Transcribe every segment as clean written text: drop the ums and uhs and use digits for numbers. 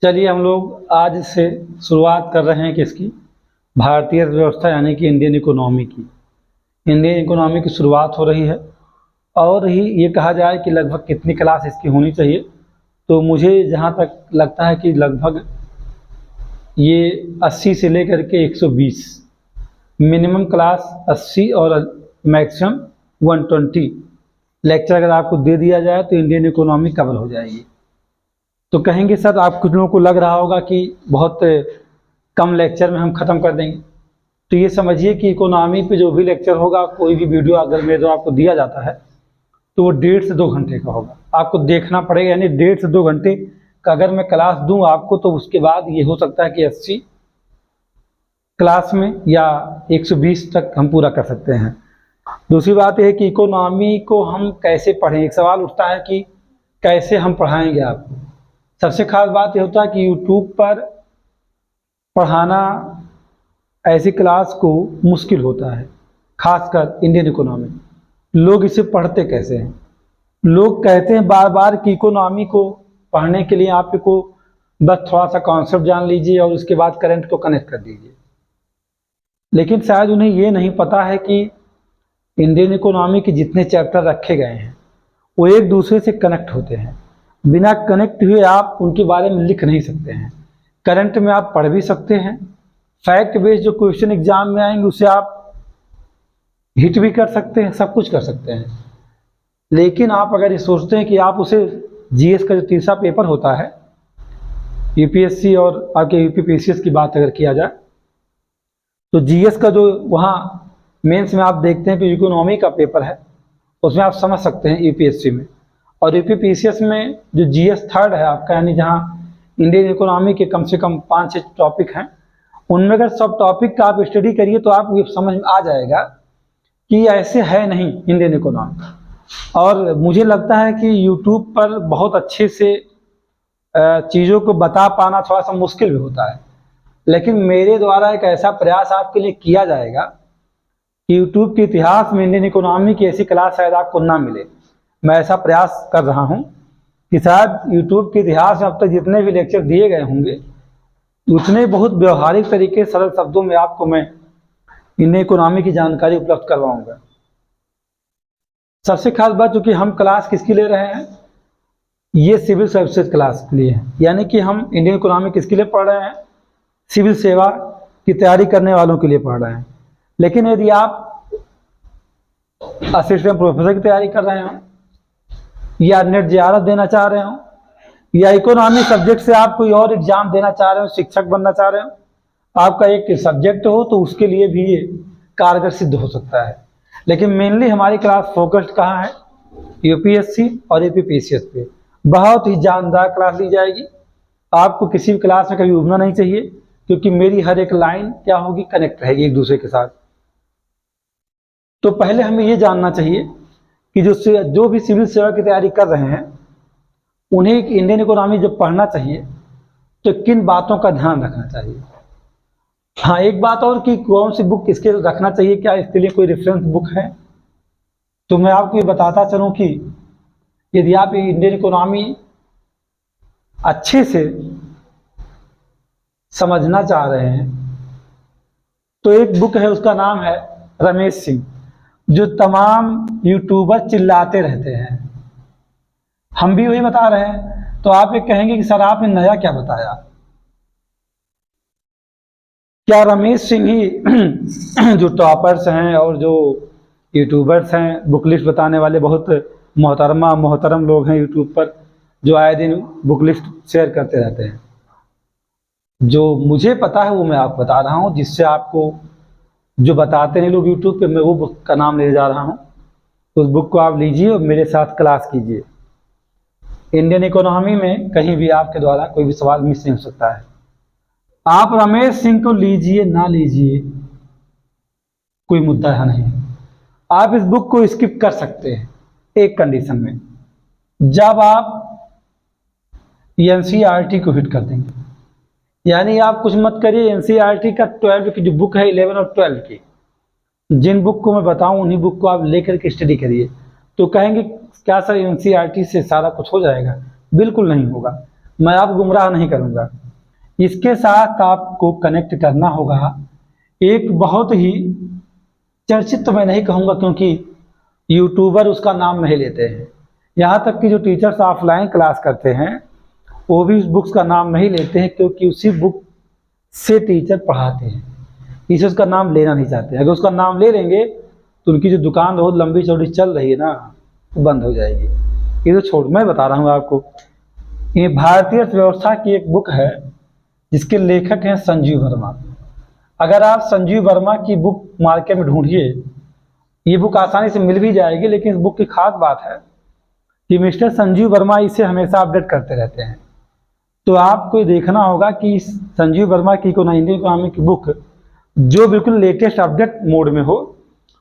चलिए हम लोग आज से शुरुआत कर रहे हैं किसकी, भारतीय अर्थव्यवस्था यानी कि इंडियन इकोनॉमी की। इंडियन इकोनॉमी की शुरुआत हो रही है और ही ये कहा जाए कि लगभग कितनी क्लास इसकी होनी चाहिए, तो मुझे जहाँ तक लगता है कि लगभग ये 80 से लेकर के 120, मिनिमम क्लास 80 और मैक्सिमम 120 लेक्चर अगर आपको दे दिया जाए तो इंडियन इकोनॉमी कवर हो जाएगी। तो कहेंगे सर, आप कुछ लोगों को लग रहा होगा कि बहुत कम लेक्चर में हम ख़त्म कर देंगे। तो ये समझिए कि इकोनॉमी पे जो भी लेक्चर होगा, कोई भी वीडियो अगर मेरे जो आपको दिया जाता है तो वो 1.5 से 2 घंटे का होगा। आपको देखना पड़ेगा, यानी 1.5 से 2 घंटे का अगर मैं क्लास दूं आपको, तो उसके बाद ये हो सकता है कि 80 क्लास में या 120 तक हम पूरा कर सकते हैं। दूसरी बात यह है कि इकोनॉमी को हम कैसे पढ़ें। एक सवाल उठता है कि कैसे हम पढ़ाएंगे आपको। सबसे खास बात यह होता है कि यूट्यूब पर पढ़ाना ऐसी क्लास को मुश्किल होता है, खासकर इंडियन इकोनॉमी। लोग इसे पढ़ते कैसे हैं? लोग कहते हैं बार बार कि इकोनॉमी को पढ़ने के लिए आपको बस थोड़ा सा कॉन्सेप्ट जान लीजिए और उसके बाद करंट को कनेक्ट कर दीजिए, लेकिन शायद उन्हें ये नहीं पता है कि इंडियन इकोनॉमी के जितने चैप्टर रखे गए हैं वो एक दूसरे से कनेक्ट होते हैं। बिना कनेक्ट हुए आप उनके बारे में लिख नहीं सकते हैं। करंट में आप पढ़ भी सकते हैं, फैक्ट बेस्ड जो क्वेश्चन एग्जाम में आएंगे उसे आप हिट भी कर सकते हैं, सब कुछ कर सकते हैं। लेकिन आप अगर ये सोचते हैं कि आप उसे जीएस का जो तीसरा पेपर होता है, यूपीएससी और आपके यूपीपीसीएस की बात अगर किया जाए, तो जीएस का जो वहाँ मेंस में आप देखते हैं कि इकोनॉमी का पेपर है, उसमें आप समझ सकते हैं यूपीएससी में। और यूपीपीसीएस में जो जीएस थर्ड है आपका, यानी जहाँ इंडियन इकोनॉमी के कम से कम 5-6 टॉपिक हैं, उनमें अगर सब टॉपिक का आप स्टडी करिए तो आपको समझ में आ जाएगा कि ऐसे है नहीं इंडियन इकोनॉमी। और मुझे लगता है कि यूट्यूब पर बहुत अच्छे से चीज़ों को बता पाना थोड़ा सा मुश्किल भी होता है, लेकिन मेरे द्वारा एक ऐसा प्रयास आपके लिए किया जाएगा कि यूट्यूब के इतिहास में इंडियन इकोनॉमी की ऐसी क्लास शायद आपको ना मिले। मैं ऐसा प्रयास कर रहा हूं कि शायद यूट्यूब के इतिहास में अब तक जितने भी लेक्चर दिए गए होंगे उतने बहुत व्यवहारिक तरीके, सरल शब्दों में आपको मैं इंडियन इकोनॉमी की जानकारी उपलब्ध करवाऊंगा। सबसे खास बात, चूंकि हम क्लास किसकी ले रहे हैं, ये सिविल सर्विसेज क्लास के लिए है। यानी कि हम इंडियन इकोनॉमी किसके लिए पढ़ रहे हैं, सिविल सेवा की तैयारी करने वालों के लिए पढ़ रहे हैं। लेकिन यदि आप असिस्टेंट प्रोफेसर की तैयारी कर रहे हो, या नेट जेआरएफ देना चाह रहे हो, या इकोनॉमी सब्जेक्ट से आप कोई और एग्जाम देना चाह रहे हो, शिक्षक बनना चाह रहे हो, आपका एक सब्जेक्ट हो, तो उसके लिए भी ये कारगर सिद्ध हो सकता है। लेकिन मेनली हमारी क्लास फोकस्ड कहाँ है, यूपीएससी और यूपीपीसीएस पे। बहुत ही जानदार क्लास ली जाएगी। आपको किसी भी क्लास में कभी उबना नहीं चाहिए, क्योंकि मेरी हर एक लाइन क्या होगी, कनेक्ट रहेगी एक दूसरे के साथ। तो पहले हमें ये जानना चाहिए कि जो भी सिविल सेवा की तैयारी कर रहे हैं उन्हें इंडियन इकोनॉमी जब पढ़ना चाहिए तो किन बातों का ध्यान रखना चाहिए। हाँ, एक बात और कि कौन सी बुक किसके रखना चाहिए, क्या इसके लिए कोई रेफरेंस बुक है। तो मैं आपको ये बताता चलूं कि यदि आप इंडियन इकोनॉमी अच्छे से समझना चाह रहे हैं तो एक बुक है, उसका नाम है रमेश सिंह, जो तमाम यूट्यूबर चिल्लाते रहते हैं। हम भी वही बता रहे हैं, तो आप ये कहेंगे कि सर आपने नया क्या बताया। क्या रमेश सिंह ही जो टॉपर्स हैं और जो यूट्यूबर्स हैं, बुक लिस्ट बताने वाले बहुत मोहतरम लोग हैं यूट्यूब पर, जो आए दिन बुक लिस्ट शेयर करते रहते हैं। जो मुझे पता है वो मैं आपको बता रहा हूँ, जिससे आपको जो बताते हैं लोग यूट्यूब पे, मैं वो बुक का नाम ले जा रहा हूँ। तो उस बुक को आप लीजिए और मेरे साथ क्लास कीजिए। इंडियन इकोनॉमी में कहीं भी आपके द्वारा कोई भी सवाल मिस नहीं हो सकता है। आप रमेश सिंह को लीजिए ना लीजिए, कोई मुद्दा है नहीं। आप इस बुक को स्किप कर सकते हैं एक कंडीशन में, जब आप एनसीईआरटी को हिट कर देंगे। यानी आप कुछ मत करिए, एनसीईआरटी का 12 की जो बुक है, 11 और 12 की, जिन बुक को मैं बताऊं उन्हीं बुक को आप लेकर के स्टडी करिए। तो कहेंगे क्या सर एनसीईआरटी से सारा कुछ हो जाएगा? बिल्कुल नहीं होगा। मैं आपको गुमराह नहीं करूँगा। इसके साथ आपको कनेक्ट करना होगा एक बहुत ही चर्चित, तो मैं नहीं कहूँगा क्योंकि यूट्यूबर उसका नाम नहीं लेते हैं, यहाँ तक कि जो टीचर्स ऑफलाइन क्लास करते हैं वो भी उस बुक्स का नाम नहीं लेते हैं, क्योंकि उसी बुक से टीचर पढ़ाते हैं, इसे उसका नाम लेना नहीं चाहते। अगर उसका नाम ले लेंगे तो उनकी जो दुकान बहुत लंबी चौड़ी चल रही है ना, वो बंद हो जाएगी। ये तो छोड़, मैं बता रहा हूँ आपको, ये भारतीय अर्थव्यवस्था की एक बुक है जिसके लेखक हैं संजीव वर्मा। अगर आप संजीव वर्मा की बुक मार्केट में ढूंढिए, ये बुक आसानी से मिल भी जाएगी, लेकिन इस बुक की खास बात है कि मिस्टर संजीव वर्मा इसे हमेशा अपडेट करते रहते हैं। तो आपको देखना होगा कि संजीव वर्मा की इंडियन इकोनॉमी की बुक जो बिल्कुल लेटेस्ट अपडेट मोड में हो,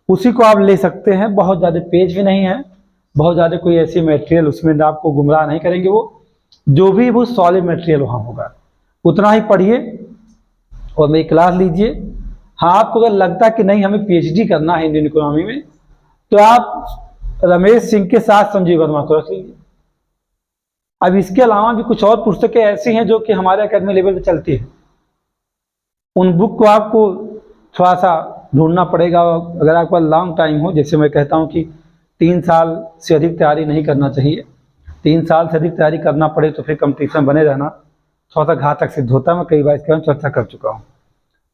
उसी को आप ले सकते हैं। बहुत ज़्यादा पेज भी नहीं है, बहुत ज़्यादा कोई ऐसी मटेरियल उसमें आपको गुमराह नहीं करेंगे, वो जो भी वो सॉलिड मटेरियल वहाँ होगा उतना ही पढ़िए और मेरी क्लास लीजिए। हाँ, आपको अगर लगता है कि नहीं हमें पीएचडी करना है इंडियन इकोनॉमी में, तो आप रमेश सिंह के साथ संजीव वर्मा को रख लीजिए। अब इसके अलावा भी कुछ और पुस्तकें ऐसी हैं जो कि हमारे अकेडमी लेवल पे चलती है, उन बुक को आपको थोड़ा सा ढूंढना पड़ेगा। अगर आपके पास लॉन्ग टाइम हो, जैसे मैं कहता हूँ कि 3 साल से अधिक तैयारी नहीं करना चाहिए, 3 साल से अधिक तैयारी करना पड़े तो फिर कंपटीशन बने रहना थोड़ा सा घातक सिद्ध होता है। मैं कई बार इसके बारे में चर्चा कर चुका हूँ।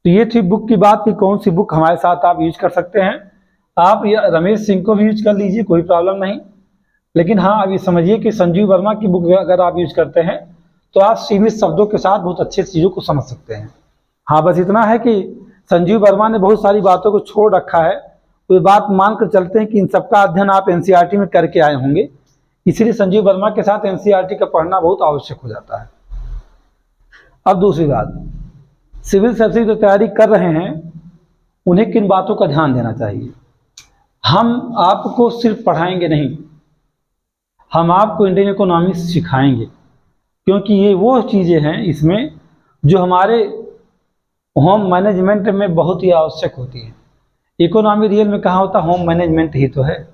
तो ये थी बुक की बात कि कौन सी बुक हमारे साथ आप यूज कर सकते हैं। आप ये रमेश सिंह को भी यूज कर लीजिए, कोई प्रॉब्लम नहीं। लेकिन हाँ, अब ये समझिए कि संजीव वर्मा की बुक अगर आप यूज करते हैं तो आप सीमित शब्दों के साथ बहुत अच्छे चीज़ों को समझ सकते हैं। हाँ, बस इतना है कि संजीव वर्मा ने बहुत सारी बातों को छोड़ रखा है, तो ये बात मानकर चलते हैं कि इन सबका अध्ययन आप एनसीईआरटी में करके आए होंगे, इसीलिए संजीव वर्मा के साथ एनसीईआरटी का पढ़ना बहुत आवश्यक हो जाता है। अब दूसरी बात, सिविल सर्विस की तैयारी कर रहे हैं उन्हें किन बातों का ध्यान देना चाहिए। हम आपको सिर्फ पढ़ाएंगे नहीं, हम आपको इंडियन इकोनॉमी सिखाएंगे, क्योंकि ये वो चीज़ें हैं इसमें जो हमारे होम मैनेजमेंट में बहुत ही आवश्यक होती है। इकोनॉमी रियल में कहाँ होता, होम मैनेजमेंट ही तो है,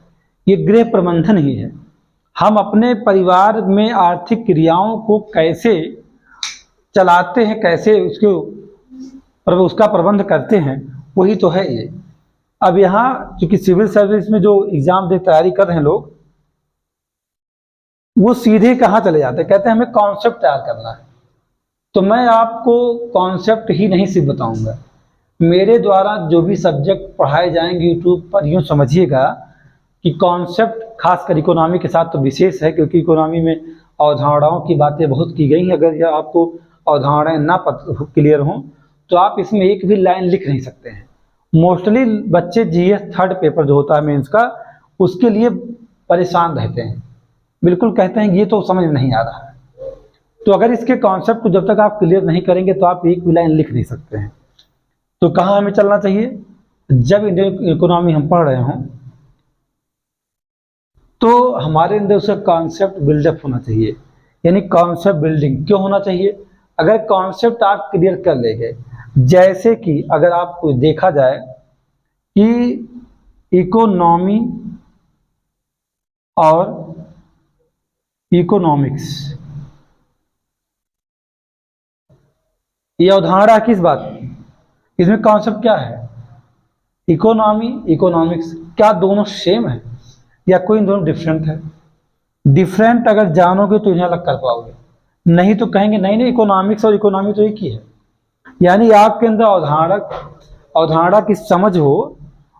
ये गृह प्रबंधन ही है। हम अपने परिवार में आर्थिक क्रियाओं को कैसे चलाते हैं, कैसे उसका प्रबंध करते हैं, वही तो है ये। अब यहाँ चूंकि सिविल सर्विस में जो एग्जाम दे तैयारी कर रहे हैं लोग, वो सीधे कहाँ चले जाते हैं, कहते हैं हमें कॉन्सेप्ट तैयार करना है। तो मैं आपको कॉन्सेप्ट ही नहीं सिर्फ बताऊंगा, मेरे द्वारा जो भी सब्जेक्ट पढ़ाए जाएंगे यूट्यूब पर, यूँ समझिएगा कि कॉन्सेप्ट खासकर इकोनॉमी के साथ तो विशेष है, क्योंकि इकोनॉमी में अवधारणाओं की बातें बहुत की गई हैं। अगर यह आपको अवधारणाएं ना क्लियर हों तो आप इसमें एक भी लाइन लिख नहीं सकते हैं। मोस्टली बच्चे जीएस थर्ड पेपर जो होता है मेंस का, उसके लिए परेशान रहते हैं, बिल्कुल कहते हैं ये तो समझ में नहीं आ रहा है। तो अगर इसके कॉन्सेप्ट को जब तक आप क्लियर नहीं करेंगे तो आप एक भी लाइन लिख नहीं सकते हैं। तो कहाँ हमें चलना चाहिए, जब इंडियन इकोनॉमी हम पढ़ रहे हों तो हमारे अंदर उसका कॉन्सेप्ट बिल्डअप होना चाहिए। यानी कॉन्सेप्ट बिल्डिंग क्यों होना चाहिए, अगर कॉन्सेप्ट आप क्लियर कर लेंगे, जैसे कि अगर आपको देखा जाए कि इकोनॉमी और इकोनॉमिक्स, ये अवधारणा किस बात की, इसमें कॉन्सेप्ट क्या है, इकोनॉमी इकोनॉमिक्स क्या दोनों सेम है या कोई इन दोनों डिफरेंट है। डिफरेंट अगर जानोगे तो इन्हें अलग कर पाओगे, नहीं तो कहेंगे नहीं नहीं इकोनॉमिक्स और इकोनॉमी तो एक ही है। यानी आपके अंदर अवधारणा की समझ हो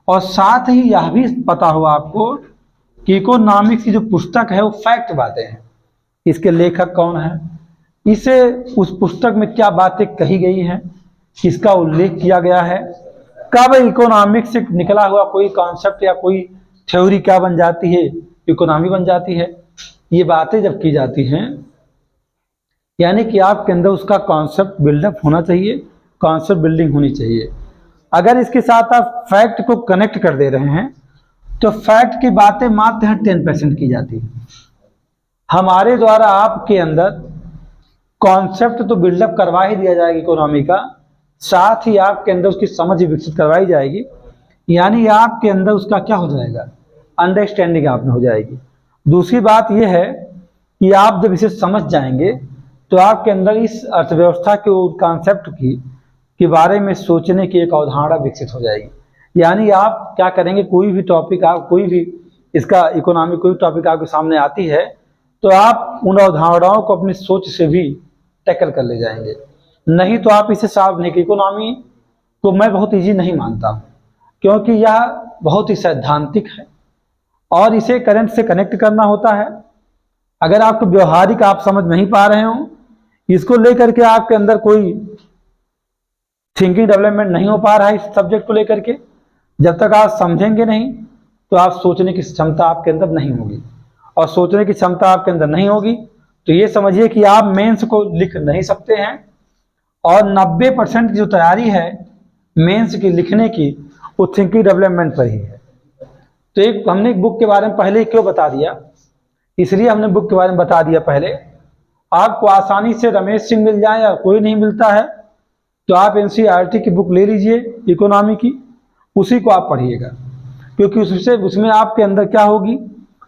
और साथ ही यह भी पता हो आपको कि इकोनॉमिक्स की जो पुस्तक है वो फैक्ट बातें हैं, इसके लेखक कौन है, इसे उस पुस्तक में क्या बातें कही गई हैं, किसका उल्लेख किया गया है, कब इकोनॉमिक्स से निकला हुआ कोई कॉन्सेप्ट या कोई थ्योरी क्या बन जाती है, इकोनॉमी बन जाती है। ये बातें जब की जाती हैं यानी कि आपके अंदर उसका कॉन्सेप्ट बिल्डअप होना चाहिए, कॉन्सेप्ट बिल्डिंग होनी चाहिए। अगर इसके साथ आप फैक्ट को कनेक्ट कर दे रहे हैं तो फैक्ट की बातें मात्र 10% की जाती है। हमारे द्वारा आपके अंदर कॉन्सेप्ट तो बिल्डअप करवा ही दिया जाएगा इकोनॉमी का, साथ ही आपके अंदर उसकी समझ विकसित करवाई जाएगी। यानी आपके अंदर उसका क्या हो जाएगा, अंडरस्टैंडिंग आप में हो जाएगी। दूसरी बात यह है कि आप जब इसे समझ जाएंगे तो आपके अंदर इस अर्थव्यवस्था के कॉन्सेप्ट के बारे में सोचने की एक अवधारणा विकसित हो जाएगी। यानी आप क्या करेंगे, कोई भी टॉपिक आप कोई भी इसका इकोनॉमी कोई टॉपिक आपके सामने आती है तो आप उन अवधारणाओं को अपनी सोच से भी टैकल कर ले जाएंगे। नहीं तो आप इसे सॉल्व नहीं। इकोनॉमी को मैं बहुत ईजी नहीं मानता हूँ, क्योंकि यह बहुत ही सैद्धांतिक है और इसे करंट से कनेक्ट करना होता है। अगर आपको व्यवहारिक आप समझ नहीं पा रहे हो, इसको लेकर के आपके अंदर कोई थिंकिंग डेवलपमेंट नहीं हो पा रहा है इस सब्जेक्ट को लेकर के, जब तक आप समझेंगे नहीं तो आप सोचने की क्षमता आपके अंदर नहीं होगी, और सोचने की क्षमता आपके अंदर नहीं होगी तो ये समझिए कि आप मेंस को लिख नहीं सकते हैं। और 90% की जो तैयारी है मेंस की लिखने की वो थिंकिंग डेवलपमेंट पर ही है। तो हमने एक बुक के बारे में पहले ही क्यों बता दिया, इसलिए हमने बुक के बारे में बता दिया पहले। आपको आसानी से रमेश सिंह मिल जाए या कोई नहीं मिलता है तो आप एनसीईआरटी की बुक ले लीजिए इकोनॉमी की, उसी को आप पढ़िएगा, क्योंकि उसमें आपके अंदर क्या होगी,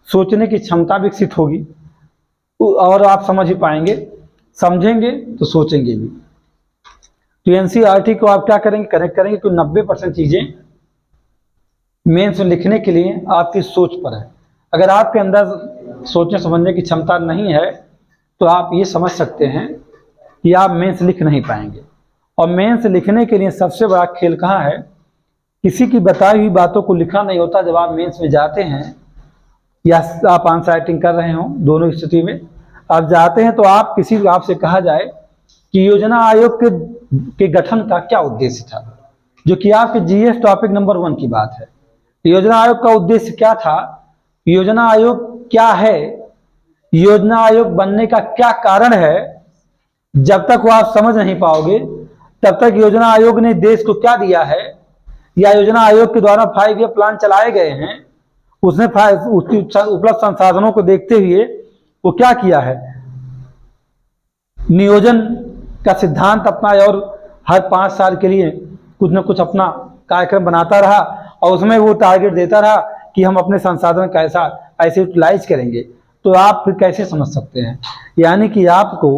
सोचने की क्षमता विकसित होगी और आप समझ ही पाएंगे, समझेंगे तो सोचेंगे भी। तो एनसीईआरटी को आप क्या करेंगे, कनेक्ट करेंगे, क्योंकि 90% चीजें मेंस में लिखने के लिए आपकी सोच पर है। अगर आपके अंदर सोचने समझने की क्षमता नहीं है तो आप ये समझ सकते हैं कि आप मेंस लिख नहीं पाएंगे। और मेंस लिखने के लिए सबसे बड़ा खेल कहाँ है, किसी की बताई हुई बातों को लिखना नहीं होता। जब आप मेंस में जाते हैं या आप आंसर राइटिंग कर रहे हो, दोनों स्थिति में आप जाते हैं तो आप किसी आपसे कहा जाए कि योजना आयोग के गठन का क्या उद्देश्य था, जो कि आपके जीएस टॉपिक नंबर 1 की बात है। योजना आयोग का उद्देश्य क्या था, योजना आयोग क्या है, योजना आयोग बनने का क्या कारण है, जब तक वो आप समझ नहीं पाओगे तब तक योजना आयोग ने देश को क्या दिया है, या योजना आयोग के द्वारा 5 ईयर प्लान चलाए गए हैं, उसने उसकी उपलब्ध संसाधनों को देखते हुए वो क्या किया है, नियोजन का सिद्धांत अपनाया और हर 5 साल के लिए कुछ न कुछ अपना कार्यक्रम बनाता रहा और उसमें वो टारगेट देता रहा कि हम अपने संसाधन कैसा ऐसे यूटिलाइज करेंगे। तो आप फिर कैसे समझ सकते हैं। यानी कि आपको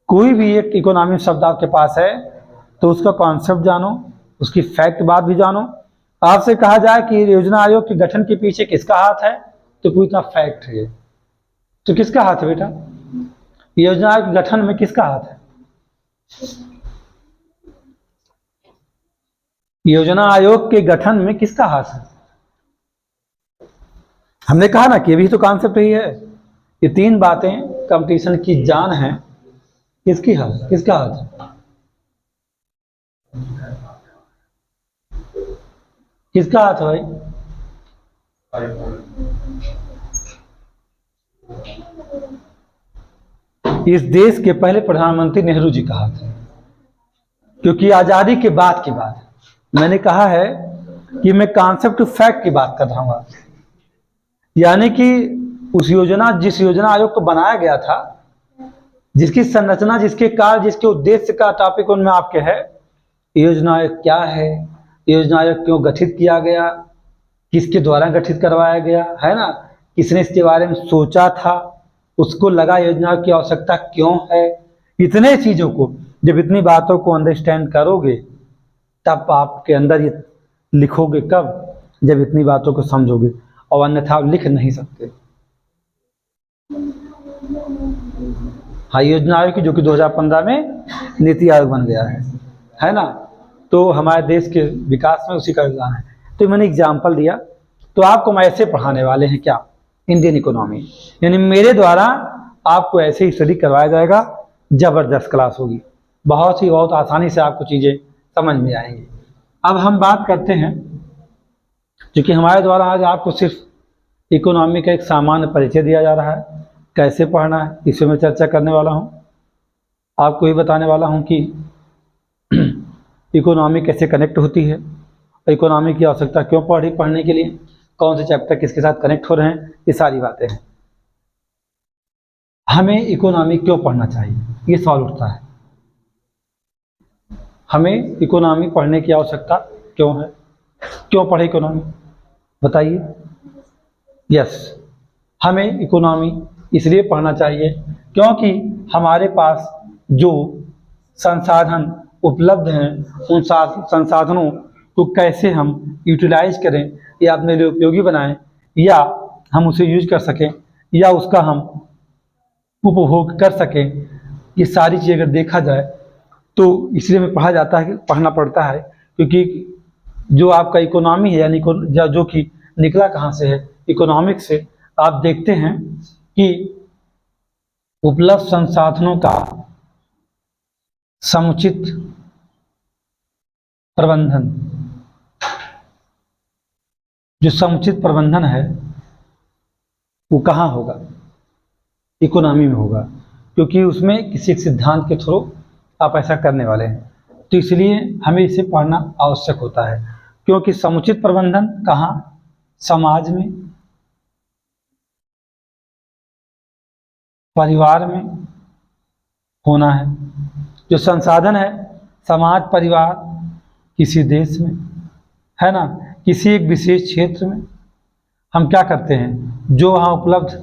कोई भी एक इकोनॉमिक शब्द आपके पास है तो उसका कॉन्सेप्ट जानो, उसकी फैक्ट बात भी जानो। आपसे कहा जाए कि योजना आयोग के गठन के पीछे किसका हाथ है तो पूरा फैक्ट है। तो किसका हाथ है बेटा, योजना आयोग के गठन में किसका हाथ है, योजना आयोग के गठन में किसका हाथ है। हमने कहा ना कि ये भी तो कॉन्सेप्ट ही है। ये 3 बातें कंपटीशन की जान है। किसकी हाथ, किसका हाथ है, किसका हाथ है भाई, इस देश के पहले प्रधानमंत्री नेहरू जी का हाथ है, क्योंकि आजादी के बाद की बात है। मैंने कहा है कि मैं कॉन्सेप्ट फैक्ट की बात कर रहा हूं, यानी कि उस योजना जिस योजना आयोग को बनाया गया था, जिसकी संरचना, जिसके कार्य, जिसके उद्देश्य का टॉपिक उनमें आपके है। योजना आयोग क्या है, योजना आयोग क्यों गठित किया गया, किसके द्वारा गठित करवाया गया है ना, किसने इसके बारे में सोचा था, उसको लगा योजना की आवश्यकता क्यों है। इतने चीजों को जब इतनी बातों को अंडरस्टैंड करोगे तब आपके अंदर ये लिखोगे कब, जब इतनी बातों को समझोगे, और अन्यथा आप लिख नहीं सकते। हाँ, योजना आयोग की जो कि 2015 में नीति आयोग बन गया है ना। तो हमारे देश के विकास में उसी का योगदान है। तो मैंने एग्जाम्पल दिया। तो आपको हम ऐसे पढ़ाने वाले हैं क्या, इंडियन इकोनॉमी, यानी मेरे द्वारा आपको ऐसे ही स्टडी करवाया जाएगा। जबरदस्त क्लास होगी, बहुत आसानी से आपको चीजें समझ में आएंगी। अब हम बात करते हैं, क्योंकि हमारे द्वारा आज आपको सिर्फ इकोनॉमी का एक सामान्य परिचय दिया जा रहा है, कैसे पढ़ना है इसे मैं चर्चा करने वाला हूँ। आपको ये बताने वाला हूँ कि इकोनॉमी कैसे कनेक्ट होती है, इकोनॉमी की आवश्यकता क्यों पढ़ने के लिए, कौन से चैप्टर किसके साथ कनेक्ट हो रहे हैं, ये सारी बातें हैं। हमें इकोनॉमी क्यों पढ़ना चाहिए, ये सवाल उठता है। हमें इकोनॉमी पढ़ने की आवश्यकता क्यों है, क्यों पढ़े इकोनॉमी, बताइए। यस, हमें इकोनॉमी इसलिए पढ़ना चाहिए क्योंकि हमारे पास जो संसाधन उपलब्ध हैं उन संसाधनों को कैसे हम यूटिलाइज करें या अपने लिए उपयोगी बनाएं या हम उसे यूज कर सकें या उसका हम उपभोग कर सकें, ये सारी चीज़ें अगर देखा जाए तो इसलिए हमें पढ़ना पड़ता है, क्योंकि जो आपका इकोनॉमी है यानी जो कि निकला कहाँ से है, इकोनॉमिक्स से। आप देखते हैं कि उपलब्ध संसाधनों का समुचित प्रबंधन, जो समुचित प्रबंधन है वो कहाँ होगा, इकोनॉमी में होगा, क्योंकि उसमें किसी एक सिद्धांत के थ्रू आप ऐसा करने वाले हैं। तो इसलिए हमें इसे पढ़ना आवश्यक होता है, क्योंकि समुचित प्रबंधन कहाँ, समाज में, परिवार में होना है। जो संसाधन है समाज, परिवार, किसी देश में, है ना, किसी एक विशेष क्षेत्र में हम क्या करते हैं, जो वहाँ उपलब्ध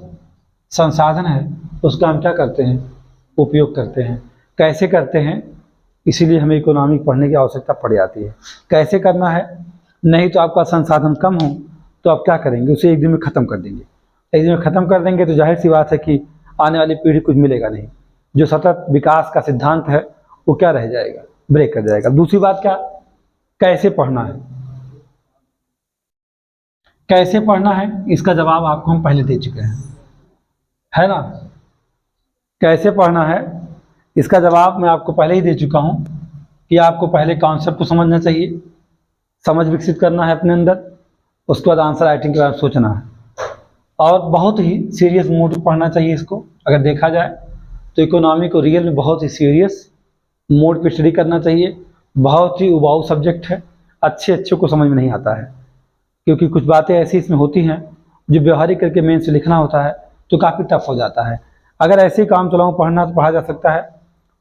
संसाधन है उसका हम क्या करते हैं, उपयोग करते हैं। कैसे करते हैं, इसीलिए हमें इकोनॉमिक पढ़ने की आवश्यकता पड़ जाती है। कैसे करना है, नहीं तो आपका संसाधन कम हो तो आप क्या करेंगे, उसे एक दिन में ख़त्म कर देंगे। एक दिन में ख़त्म कर देंगे तो जाहिर सी बात है कि आने वाली पीढ़ी कुछ मिलेगा नहीं। जो सतत विकास का सिद्धांत है वो क्या रह जाएगा, ब्रेक कर जाएगा। दूसरी बात क्या, कैसे पढ़ना है। कैसे पढ़ना है इसका जवाब आपको हम पहले दे चुके हैं, है ना। कैसे पढ़ना है इसका जवाब मैं आपको पहले ही दे चुका हूँ कि आपको पहले कॉन्सेप्ट को समझना चाहिए, समझ विकसित करना है अपने अंदर, उसके बाद आंसर राइटिंग के बारे में सोचना है और बहुत ही सीरियस मोड में पढ़ना चाहिए इसको। अगर देखा जाए तो इकोनॉमी को रियल में बहुत ही सीरियस मोड पे स्टडी करना चाहिए। बहुत ही उबाऊ सब्जेक्ट है, अच्छे को समझ में नहीं आता है, क्योंकि कुछ बातें ऐसी इसमें होती हैं जो व्यवहारिक करके मेन से लिखना होता है तो काफ़ी टफ हो जाता है। अगर ऐसे ही काम चलाऊँ पढ़ना तो पढ़ा जा सकता है,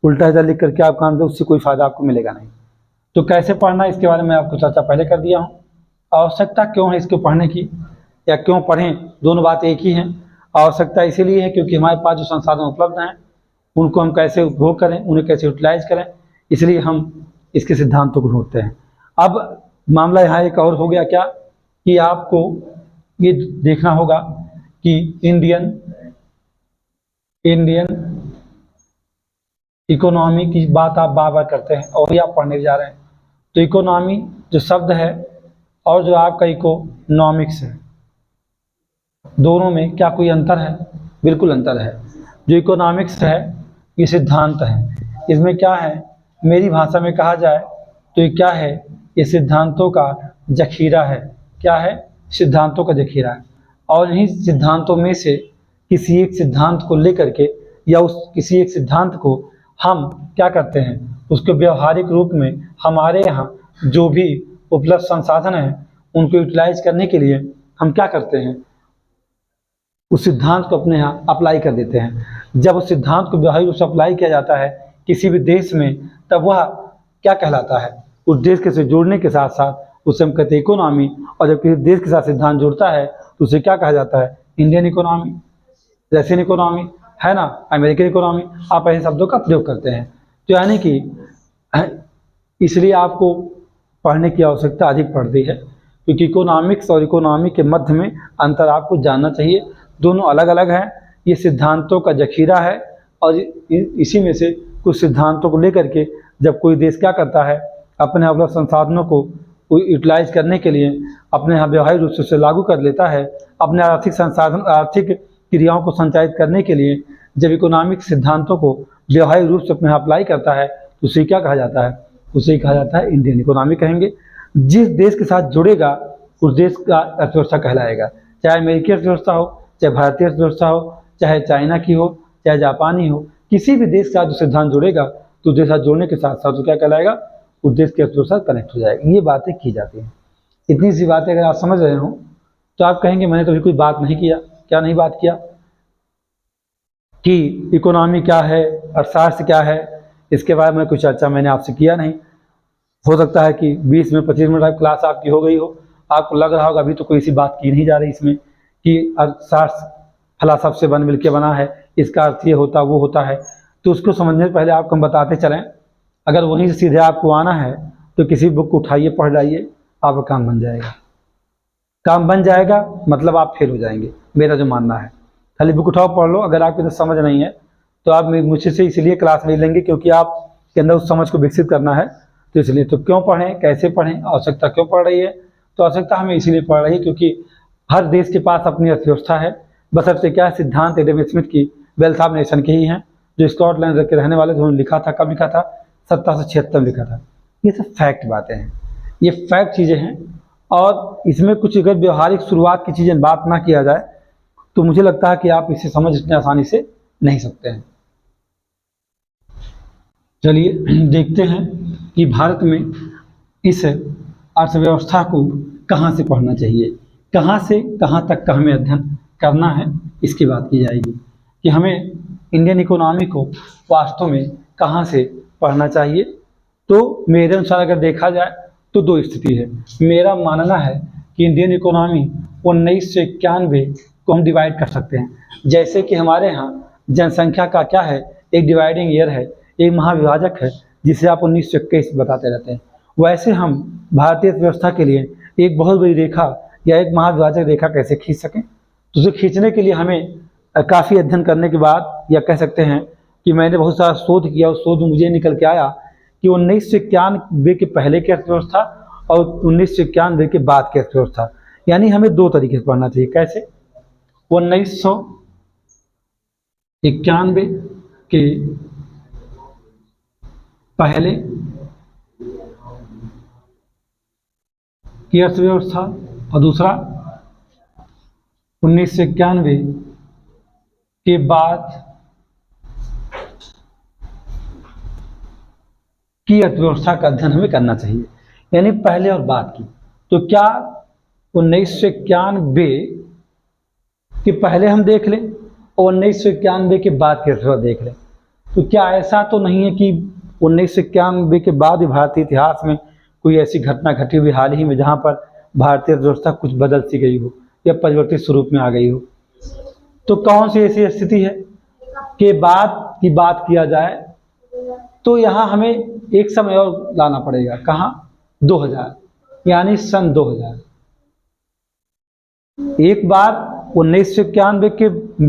उल्टा सीधा लिख करके आप काम दो, उससे कोई फ़ायदा आपको मिलेगा नहीं। तो कैसे पढ़ना इसके बारे में आपको चर्चा पहले कर दिया हूँ। आवश्यकता क्यों है इसको पढ़ने की या क्यों पढ़ें, दोनों बात एक ही हैं। आवश्यकता इसीलिए है क्योंकि हमारे पास जो संसाधन उपलब्ध हैं उनको हम कैसे उपभोग करें, उन्हें कैसे यूटिलाइज करें, इसलिए हम इसके सिद्धांतों को ढूंढते हैं। अब मामला यहाँ एक और हो गया क्या कि आपको ये देखना होगा कि इंडियन इकोनॉमी की बात आप बार बार करते हैं और ये आप पढ़ने जा रहे हैं। तो इकोनॉमी जो शब्द है और जो आपका इकोनॉमिक्स है, दोनों में क्या कोई अंतर है? बिल्कुल अंतर है। जो इकोनॉमिक्स है ये सिद्धांत है, इसमें क्या है, मेरी भाषा में कहा जाए तो ये क्या है, ये सिद्धांतों का जखीरा है। क्या है? सिद्धांतों का जखीरा है। और इन्हीं सिद्धांतों में से किसी एक सिद्धांत को लेकर के या उस किसी एक सिद्धांत को हम क्या करते हैं, उसके व्यवहारिक रूप में हमारे यहाँ जो भी उपलब्ध संसाधन हैं उनको यूटिलाइज करने के लिए हम क्या करते हैं, उस सिद्धांत को अपने यहाँ अप्लाई कर देते हैं। जब उस सिद्धांत को व्यवहारिक रूप से अप्लाई किया जाता है किसी भी देश में, तब वह क्या कहलाता है, उस देश के से जुड़ने के साथ साथ उसे हम कहते हैं इकोनॉमी। और जब किसी देश के साथ सिद्धांत जुड़ता है तो उसे क्या कहा जाता है, इंडियन इकोनॉमी, रशियन इकोनॉमी, है ना, अमेरिकन इकोनॉमी। आप ऐसे शब्दों का प्रयोग करते हैं। तो यानी कि इसलिए आपको पढ़ने की आवश्यकता अधिक पड़ती है, क्योंकि इकोनॉमिक्स और इकोनॉमी के मध्य में अंतर आपको जानना चाहिए। दोनों अलग अलग हैं, ये सिद्धांतों का जखीरा है और इसी में से कुछ सिद्धांतों को लेकर के जब कोई देश क्या करता है, अपने उपलब्ध संसाधनों को यूटिलाइज करने के लिए अपने यहाँ व्यवहारिक रूप से उसे लागू कर लेता है, अपने आर्थिक क्रियाओं को संचालित करने के लिए जब इकोनॉमिक सिद्धांतों को व्यवहारिक रूप से अपने यहाँ अप्लाई करता है तो उसे क्या कहा जाता है, उसे कहा जाता है इंडियन इकोनॉमी कहेंगे। जिस देश के साथ जुड़ेगा उस देश का अर्थव्यवस्था कहलाएगा, चाहे अमेरिकी अर्थव्यवस्था हो, चाहे भारतीय अर्थव्यवस्था हो, चाहे चाइना की हो, चाहे जापानी हो, किसी भी देश के साथ जो सिद्धांत जुड़ेगा तो देश साथ जुड़ने के साथ साथ तो क्या कहलाएगा, उस देश की अर्थव्यवस्था कनेक्ट हो जाएगी। ये बातें की जाती हैं। इतनी सी बातें अगर आप समझ रहे हो तो आप कहेंगे मैंने तो अभी कोई बात नहीं किया। क्या नहीं बात किया कि इकोनॉमी क्या है, अर्थशास्त्र क्या है, इसके बारे में कुछ चर्चा मैंने आपसे किया नहीं। हो सकता है कि 20 में 25 मिनट क्लास आपकी हो गई हो, आपको लग रहा होगा अभी तो कोई सी बात की नहीं जा रही इसमें कि अर्थशास्त्र फला सबसे बन मिल के बना है, इसका अर्थ ये होता वो होता है। तो उसको समझने से पहले आपको हम बताते चलें। अगर वहीं से सीधे आपको आना है तो किसी बुक को उठाइए, पढ़ जाइए, आपका काम बन जाएगा। काम बन जाएगा मतलब आप फेल हो जाएंगे, मेरा जो मानना है। खाली बुक उठाओ, पढ़ लो। अगर आपको तो समझ नहीं है तो आप मुझसे से इसलिए क्लास ले लेंगे क्योंकि आपके अंदर उस समझ को विकसित करना है। तो इसलिए तो क्यों पढ़ें, कैसे पढ़ें, आवश्यकता क्यों पड़ रही है? तो आवश्यकता हमें इसीलिए पड़ रही है क्योंकि हर देश के पास अपनी अर्थव्यवस्था है। बशर्ते क्या सिद्धांत एडम स्मिथ की वेल्थ ऑफ नेशन के ही हैं, जो स्कॉटलैंड के रहने वाले, उन्होंने लिखा था। कब लिखा था? 1776 में लिखा था। ये सब फैक्ट बातें हैं, ये फैक्ट चीज़ें हैं। और इसमें कुछ अगर व्यवहारिक शुरुआत की चीज़ें बात ना किया जाए तो मुझे लगता है कि आप इसे समझ इतनी आसानी से नहीं सकते हैं। चलिए देखते हैं कि भारत में इस अर्थव्यवस्था को कहाँ से पढ़ना चाहिए, कहाँ से कहाँ तक का हमें अध्ययन करना है, इसकी बात की जाएगी कि हमें इंडियन इकोनॉमी को वास्तव में कहाँ से पढ़ना चाहिए। तो मेरे अनुसार अगर देखा जाए तो दो स्थिति है। मेरा मानना है कि इंडियन इकोनॉमी 1991 को हम डिवाइड कर सकते हैं। जैसे कि हमारे यहाँ जनसंख्या का क्या है, एक डिवाइडिंग ईयर है, एक महाविभाजक है, जिसे आप 1921 बताते रहते हैं। वैसे हम भारतीय अर्थव्यवस्था के लिए एक बहुत बड़ी रेखा या एक महाविभाजक रेखा कैसे खींच सकें, तो उसे खींचने के लिए हमें काफ़ी अध्ययन करने के बाद, या कह सकते हैं कि मैंने बहुत सारा शोध किया, उस शोध में मुझे निकल के आया कि 1991 के पहले की अर्थव्यवस्था और 1991 के बाद की अर्थव्यवस्था, यानी हमें दो तरीके से पढ़ना चाहिए। कैसे? 1991 के पहले की अर्थव्यवस्था और दूसरा 1991 के बाद की अर्थव्यवस्था का अध्ययन हमें करना चाहिए, यानी पहले और बाद की। तो क्या 1991 के पहले हम देख लें और 1991 के बाद की अर्थव्यवस्था देख लें? तो क्या ऐसा तो नहीं है कि 1991 के बाद ही भारतीय इतिहास में कोई ऐसी घटना घटी हुई हाल ही में जहाँ पर भारतीय अर्थव्यवस्था कुछ बदल सी गई हो या परिवर्तित स्वरूप में आ गई हो? तो कौन सी ऐसी स्थिति है के बाद की बात किया जाए तो यहाँ हमें एक समय और लाना पड़ेगा। कहाँ? 2000, यानी सन 2000। एक बार 1991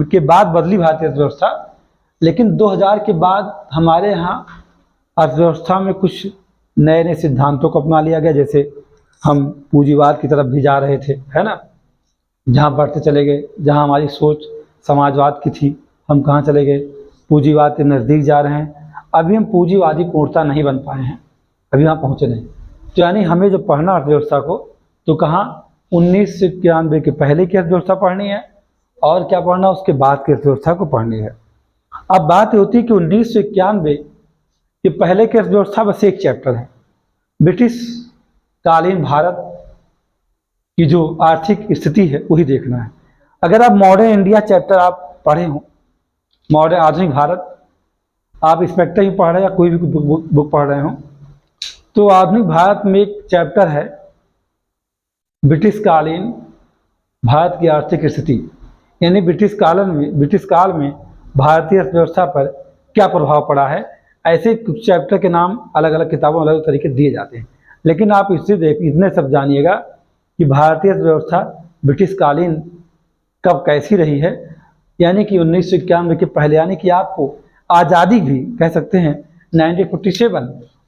के बाद बदली भारतीय अर्थव्यवस्था, लेकिन 2000 के बाद हमारे यहाँ अर्थव्यवस्था में कुछ नए नए सिद्धांतों को अपना लिया गया। जैसे हम पूंजीवाद की तरफ भी जा रहे थे, है ना, जहाँ बढ़ते चले गए। जहाँ हमारी सोच समाजवाद की थी, हम कहाँ चले गए? पूंजीवाद के नज़दीक जा रहे हैं। अभी हम पूंजीवादी पूर्णता नहीं बन पाए हैं, अभी वहाँ पहुँचे नहीं। तो यानी हमें जो पढ़ना अर्थव्यवस्था को, तो कहाँ 1991 के पहले की अर्थव्यवस्था पढ़नी है और क्या पढ़ना, उसके बाद की अर्थव्यवस्था को पढ़नी है। अब बात होती है कि 1991 के पहले की अर्थव्यवस्था बस एक चैप्टर है, ब्रिटिश कालीन भारत की जो आर्थिक स्थिति है वही देखना है। अगर आप मॉडर्न इंडिया चैप्टर आप पढ़े हों, मॉडर्न आधुनिक भारत, आप इंस्पेक्टर ही पढ़ रहे हैं या कोई भी बुक पढ़ रहे हों, तो आधुनिक भारत में एक चैप्टर है ब्रिटिश कालीन भारत की आर्थिक स्थिति, यानी ब्रिटिश काल में भारतीय अर्थव्यवस्था पर क्या प्रभाव पड़ा है। ऐसे कुछ चैप्टर के नाम अलग अलग किताबों में अलग अलग तरीके दिए जाते हैं, लेकिन आप इससे इतने सब जानिएगा कि भारतीय अर्थव्यवस्था ब्रिटिश कालीन कब कैसी रही है, यानी कि 1991 के पहले, यानी कि आपको आज़ादी भी कह सकते हैं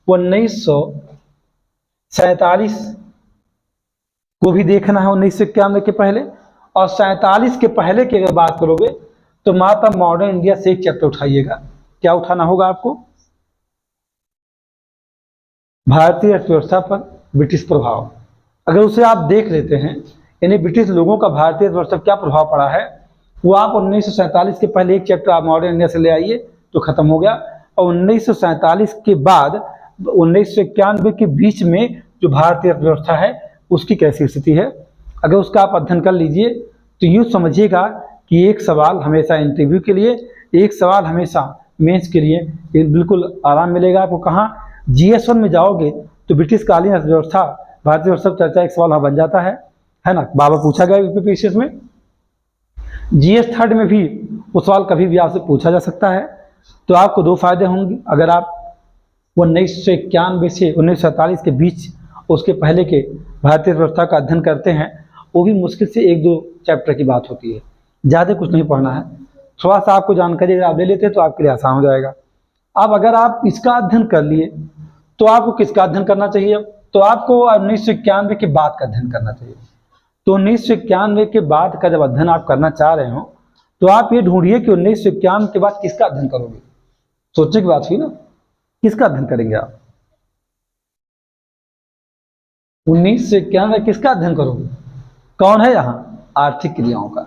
1947 को भी देखना है 1991 के पहले। और 47 के पहले की अगर बात करोगे तो मात्र मॉडर्न इंडिया से एक चैप्टर उठाइएगा। क्या उठाना होगा आपको? भारतीय अर्थव्यवस्था पर ब्रिटिश प्रभाव। अगर उसे आप देख लेते हैं, यानी ब्रिटिश लोगों का भारतीय अर्थव्यवस्था क्या प्रभाव पड़ा है, वो आप 1947 के पहले एक चैप्टर आप मॉडर्न इंडिया से ले आइए तो खत्म हो गया। और 1947 के बाद 1991 के बीच में जो भारतीय अर्थव्यवस्था है उसकी कैसी स्थिति है, अगर उसका आप अध्ययन कर लीजिए तो यूँ समझिएगा कि एक सवाल हमेशा इंटरव्यू के लिए, एक सवाल हमेशा मेंस के लिए बिल्कुल आराम मिलेगा आपको। कहाँ? GS1 में जाओगे तो ब्रिटिश कालीन अर्थव्यवस्था, भारतीय अर्थव्यवस्था चर्चा एक सवाल वहाँ बन जाता है ना, बाबा पूछा गया यूपीपीसीएस में। GS3 में भी वो सवाल कभी भी आपसे पूछा जा सकता है। तो आपको दो फायदे होंगे, अगर आप 1991 से 1947 के बीच उसके पहले के भारतीय व्यवस्था का अध्ययन करते हैं, वो भी मुश्किल से 1-2 चैप्टर की बात होती है, ज़्यादा कुछ नहीं पढ़ना है। थोड़ा सा आपको जानकारी अगर आप ले लेते हैं तो आपके लिए आसान हो जाएगा। अब अगर आप इसका अध्ययन कर लिए तो आपको किसका अध्ययन करना चाहिए? तो आपको 1991 के बाद का अध्ययन करना चाहिए। तो 1991 के बाद का जब अध्ययन आप करना चाह रहे हो तो आप ये ढूंढिए कि 1991 के बाद किसका अध्ययन करोगे। सोचने की बात हुई ना, किसका अध्ययन करेंगे आप? 1991 किसका अध्ययन करोगे? कौन है यहाँ? आर्थिक क्रियाओं का।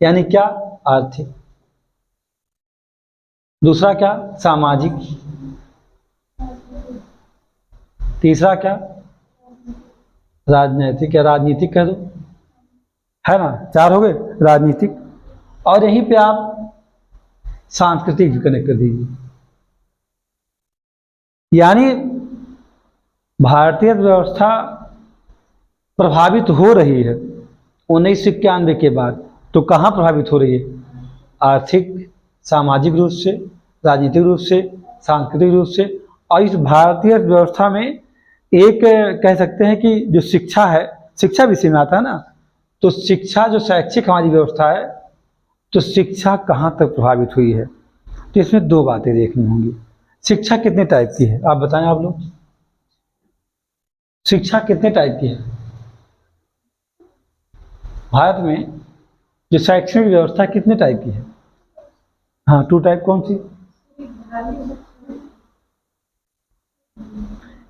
यानी क्या? आर्थिक। दूसरा क्या? सामाजिक। तीसरा क्या? राजनैतिक या राजनीतिक कह दो, है ना, 4 हो गए। राजनीतिक, और यहीं पे आप सांस्कृतिक भी कनेक्ट कर दीजिए। यानी भारतीय व्यवस्था प्रभावित हो रही है 1991 के बाद, तो कहाँ प्रभावित हो रही है? आर्थिक, सामाजिक रूप से, राजनीतिक रूप से, सांस्कृतिक रूप से। और इस भारतीय व्यवस्था में एक कह सकते हैं कि जो शिक्षा है, शिक्षा विषय में आता है ना, तो शिक्षा जो शैक्षिक हमारी व्यवस्था है, तो शिक्षा कहाँ तक प्रभावित हुई है? तो इसमें 2 बातें देखनी होंगी। शिक्षा कितने टाइप की है आप बताएं, आप लोग? शिक्षा कितने टाइप की है भारत में? जो शैक्षणिक व्यवस्था कितने टाइप की है? हाँ, 2 टाइप। कौन सी?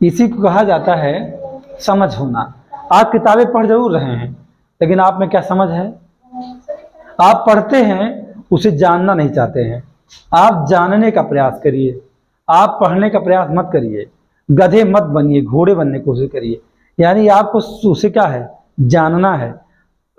इसी को कहा जाता है समझ होना। आप किताबें पढ़ जरूर रहे हैं, लेकिन आप में क्या समझ है? आप पढ़ते हैं, उसे जानना नहीं चाहते हैं। आप जानने का प्रयास करिए, आप पढ़ने का प्रयास मत करिए। गधे मत बनिए, घोड़े बनने की कोशिश करिए। यानी आपको उसे क्या है? जानना है।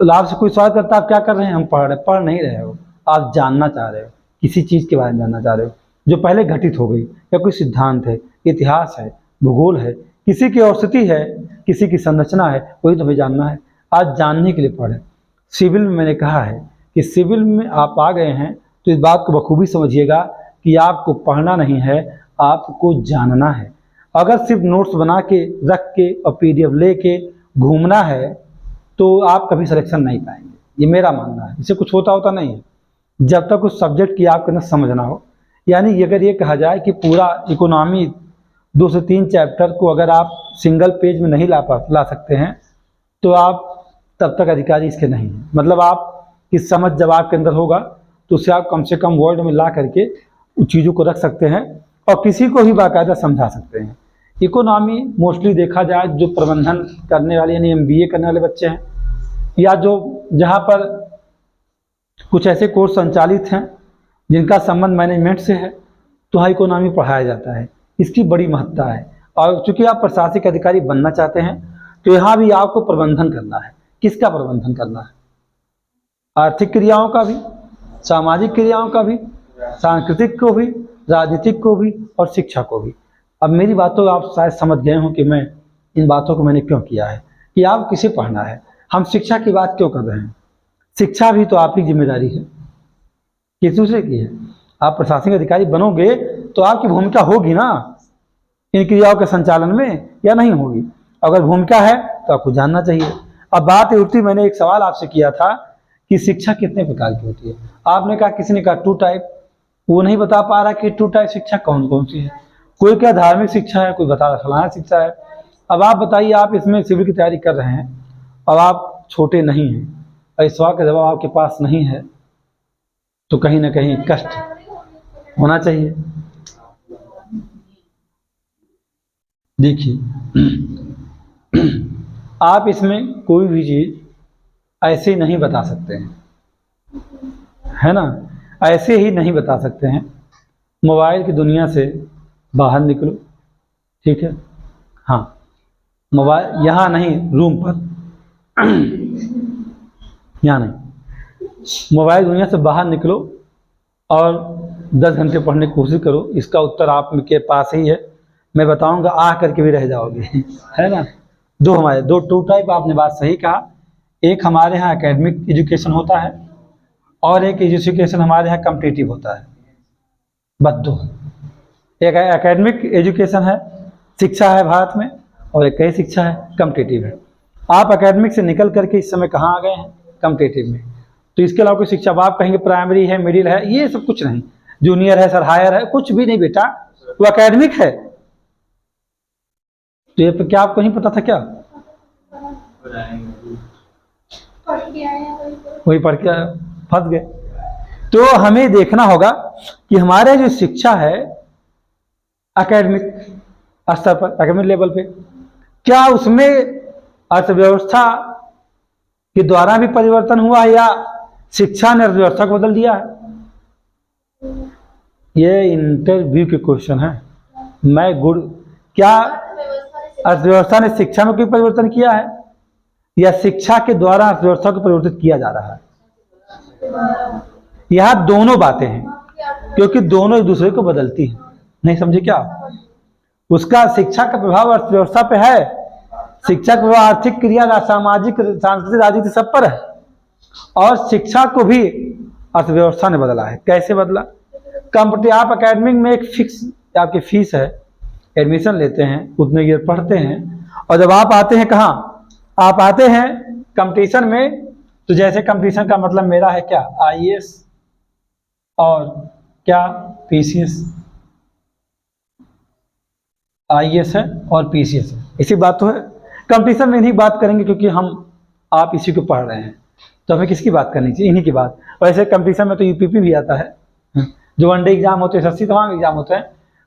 तो आपसे कोई सवाल करता है आप क्या कर रहे हैं? हम पढ़ नहीं रहे हो, आप जानना चाह रहे हो, किसी चीज़ के बारे में जानना चाह रहे हो जो पहले घटित हो गई, या कोई सिद्धांत है, इतिहास है, भूगोल है, किसी की औषधि है, किसी की संरचना है, वही तो हमें जानना है। आज जानने के लिए पढ़ें। सिविल में मैंने कहा है कि सिविल में आप आ गए हैं तो इस बात को बखूबी समझिएगा कि आपको पढ़ना नहीं है, आपको जानना है। अगर सिर्फ नोट्स बना के रख के और PDF लेके घूमना है तो आप कभी सिलेक्शन नहीं पाएंगे, ये मेरा मानना है। इससे कुछ होता नहीं है जब तक उस सब्जेक्ट की आपके अंदर समझ ना हो। यानी अगर ये कहा जाए कि पूरा इकोनॉमी 2 से 3 चैप्टर को अगर आप सिंगल पेज में नहीं ला सकते हैं तो आप तब तक अधिकारी इसके नहीं हैं। मतलब आप इस समझ जब आपके अंदर होगा तो उसे आप कम से कम वर्ड में ला करके उन चीज़ों को रख सकते हैं और किसी को भी बाकायदा समझा सकते हैं। इकोनॉमी मोस्टली देखा जाए जो प्रबंधन करने वाले यानी MBA करने वाले बच्चे हैं, या जो जहाँ पर कुछ ऐसे कोर्स संचालित हैं जिनका संबंध मैनेजमेंट से है, तो वहाँ इकोनॉमी पढ़ाया जाता है। इसकी बड़ी महत्ता है। और चूंकि आप प्रशासनिक अधिकारी बनना चाहते हैं तो यहाँ भी आपको प्रबंधन करना है। किसका प्रबंधन करना है? आर्थिक क्रियाओं का भी, सामाजिक क्रियाओं का भी, सांस्कृतिक को भी, राजनीतिक को भी और शिक्षा को भी। अब मेरी बातों आप शायद समझ गए हों कि मैं इन बातों को मैंने क्यों किया है, कि आप किसे पढ़ना है, हम शिक्षा की बात क्यों कर रहे हैं। शिक्षा भी तो आपकी जिम्मेदारी है, किस दूसरे की है। आप प्रशासनिक अधिकारी बनोगे तो आपकी भूमिका होगी ना इन क्रियाओं के संचालन में, या नहीं होगी? अगर भूमिका है तो आपको जानना चाहिए। अब बात उठती, मैंने एक सवाल आपसे किया था कि शिक्षा कितने प्रकार की होती है। आपने कहा, किसी ने कहा 2 टाइप। वो नहीं बता पा रहा कि 2 टाइप शिक्षा कौन कौन सी है। कोई क्या धार्मिक शिक्षा है, कोई बता रहा फलाना शिक्षा है। अब आप बताइए, आप इसमें सिविल की तैयारी कर रहे हैं और आप छोटे नहीं हैं और इस सवाल का जवाब आपके पास नहीं है, तो कहीं ना कहीं कष्ट होना चाहिए। देखिए, आप इसमें कोई भी चीज़ ऐसे नहीं बता सकते हैं, है ना, ऐसे ही नहीं बता सकते हैं। मोबाइल की दुनिया से बाहर निकलो, ठीक है? हाँ, मोबाइल यहाँ नहीं, रूम पर यहाँ नहीं, मोबाइल दुनिया से बाहर निकलो और 10 घंटे पढ़ने की कोशिश करो। इसका उत्तर आपके पास ही है, मैं बताऊंगा, आ करके भी रह जाओगे है ना। हमारे दो 2 टाइप, आपने बात सही कहा। एक हमारे यहाँ एकेडमिक एजुकेशन होता है और एक एजुकेशन हमारे यहाँ कम्पिटिटिव होता है, बस दो। एक एकेडमिक एजुकेशन है, शिक्षा है भारत में, और एक कई शिक्षा है कम्पिटिटिव है। आप एकेडमिक से निकल करके इस समय कहाँ आ गए हैं? कम्पिटिटिव में। तो इसके अलावा कोई शिक्षा आप कहेंगे प्राइमरी है, मिडिल है, ये सब कुछ नहीं, जूनियर है सर, हायर है, कुछ भी नहीं बेटा, वो एकेडमिक है। तो ये क्या आपको नहीं पता था क्या? वही पढ़ के फंस गए। तो हमें देखना होगा कि हमारे जो शिक्षा है एकेडमिक स्तर पर, एकेडमिक लेवल पे, क्या उसमें अर्थव्यवस्था के द्वारा भी परिवर्तन हुआ है या शिक्षा ने अर्थव्यवस्था को बदल दिया है? ये इंटरव्यू के क्वेश्चन है। मैं गुड, क्या अर्थव्यवस्था ने शिक्षा में कोई परिवर्तन किया है या शिक्षा के द्वारा अर्थव्यवस्था को परिवर्तित किया जा रहा है? यह दोनों बातें हैं, क्योंकि दोनों एक दूसरे को बदलती हैं। नहीं समझे क्या? उसका शिक्षा का प्रभाव अर्थव्यवस्था पे है, शिक्षा का प्रभाव आर्थिक क्रिया, सामाजिक, सांस्कृतिक, राजनीतिक सब पर है। और शिक्षा को भी अर्थव्यवस्था ने बदला है। कैसे बदला? आप एकेडमिक में एक फिक्स आपकी फीस है, एडमिशन लेते हैं, उतने ईयर पढ़ते हैं, और जब आप आते हैं कहाँ? आप आते हैं कंपटीशन में। तो जैसे कंपटीशन का मतलब मेरा है क्या? आईएएस और क्या? पीसीएस। आईएएस है और पीसीएस है, इसी बात तो है। कंपटीशन में इन्हीं बात करेंगे, क्योंकि आप इसी को पढ़ रहे हैं, तो हमें किसकी बात करनी चाहिए? इन्हीं की बात। वैसे कंपटीशन में तो यूपीपी भी आता है, जो वनडे एग्जाम होते हैं, 80 तमाम एग्जाम होते हैं,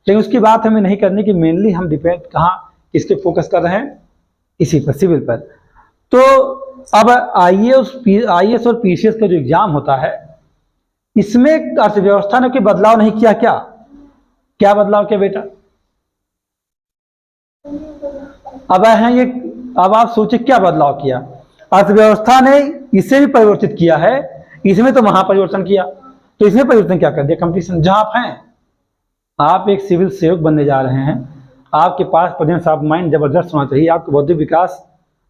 लेकिन उसकी बात हमें नहीं करनी कि मेनली हम डिपेंड कहाँ किसके फोकस कर रहे हैं? इसी पर, सिविल पर। तो अब आईएएस और पीसीएस का जो एग्जाम होता है, इसमें अर्थव्यवस्था ने कोई बदलाव नहीं किया क्या? क्या बदलाव किया बेटा? अब आप सोचिए क्या बदलाव किया? अर्थव्यवस्था ने इसे भी परिवर्तित किया है, इसमें तो महापरिवर्तन किया। तो इसमें परिवर्तन क्या कर दिया? कंपटीशन। जहां आप हैं, आप एक सिविल सेवक बनने जा रहे हैं, आपके पास प्रेजेंस ऑफ माइंड जबरदस्त होना चाहिए। आपका बौद्धिक विकास,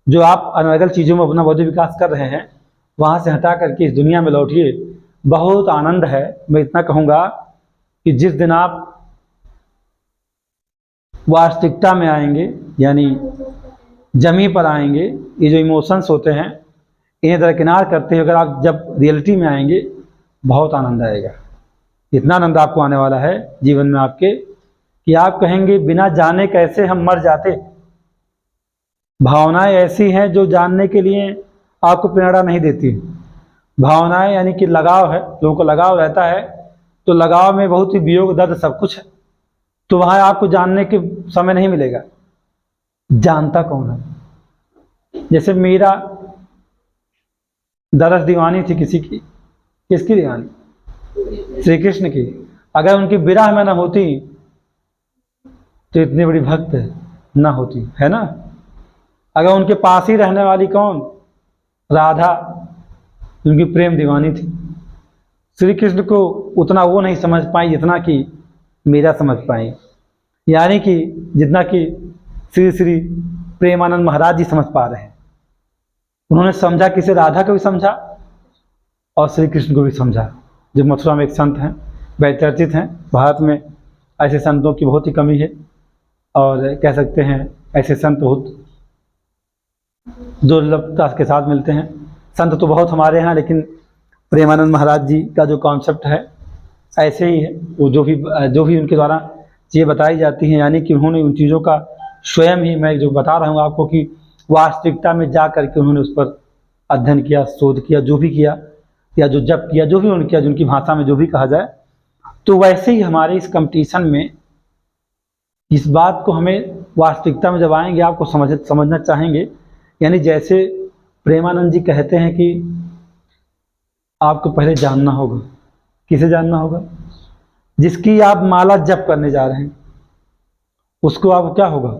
जो आप अनर्गल चीजों में अपना बौद्धिक विकास कर रहे हैं, वहां से हटा करके इस दुनिया में लौटिए। बहुत आनंद है। मैं इतना कहूंगा कि जिस दिन आप वास्तविकता में आएंगे, यानी जमीन पर आएंगे, ये जो इमोशंस होते हैं इन्हें दरकिनार करते हुए अगर आप जब रियलिटी में आएंगे, बहुत आनंद आएगा। इतना आनंद आपको आने वाला है जीवन में आपके कि आप कहेंगे बिना जाने कैसे हम मर जाते। भावनाएं ऐसी हैं जो जानने के लिए आपको प्रेरणा नहीं देती। भावनाएं यानी कि लगाव है, लोगों को लगाव रहता है, तो लगाव में बहुत ही वियोग, दर्द, सब कुछ है, तो वहां आपको जानने के समय नहीं मिलेगा। जानता कौन है? जैसे मीरा दरस दीवानी थी किसी की, किसकी दीवानी? श्री कृष्ण की। अगर उनकी विरह में न होती तो इतनी बड़ी भक्त न होती, है ना? अगर उनके पास ही रहने वाली कौन? राधा, उनकी प्रेम दीवानी थी। श्री कृष्ण को उतना वो नहीं समझ पाई जितना कि मीरा समझ पाई, यानी कि जितना कि श्री श्री प्रेमानंद महाराज जी समझ पा रहे हैं। उन्होंने समझा, किसे? राधा को भी समझा और श्री कृष्ण को भी समझा। जो मथुरा में एक संत हैं, बहुचर्चित हैं, भारत में ऐसे संतों की बहुत ही कमी है, और कह सकते हैं ऐसे संत बहुत दुर्लभता के साथ मिलते हैं। संत तो बहुत हमारे यहाँ, लेकिन प्रेमानंद महाराज जी का जो कॉन्सेप्ट है ऐसे ही है। वो जो भी उनके द्वारा चीज़ें बताई जाती हैं, यानी कि उन्होंने उन चीज़ों का स्वयं ही, मैं जो बता रहा हूँ आपको, कि वास्तविकता में जा करके उन्होंने उस पर अध्ययन किया, शोध किया, जो भी किया, या जो जप किया, जो भी उन्होंने किया, जिनकी भाषा में जो भी कहा जाए। तो वैसे ही हमारे इस कंपटीशन में इस बात को हमें वास्तविकता में जब आएंगे आपको समझना चाहेंगे। यानी जैसे प्रेमानंद जी कहते हैं कि आपको पहले जानना होगा। किसे जानना होगा? जिसकी आप माला जप करने जा रहे हैं, उसको आपको क्या होगा?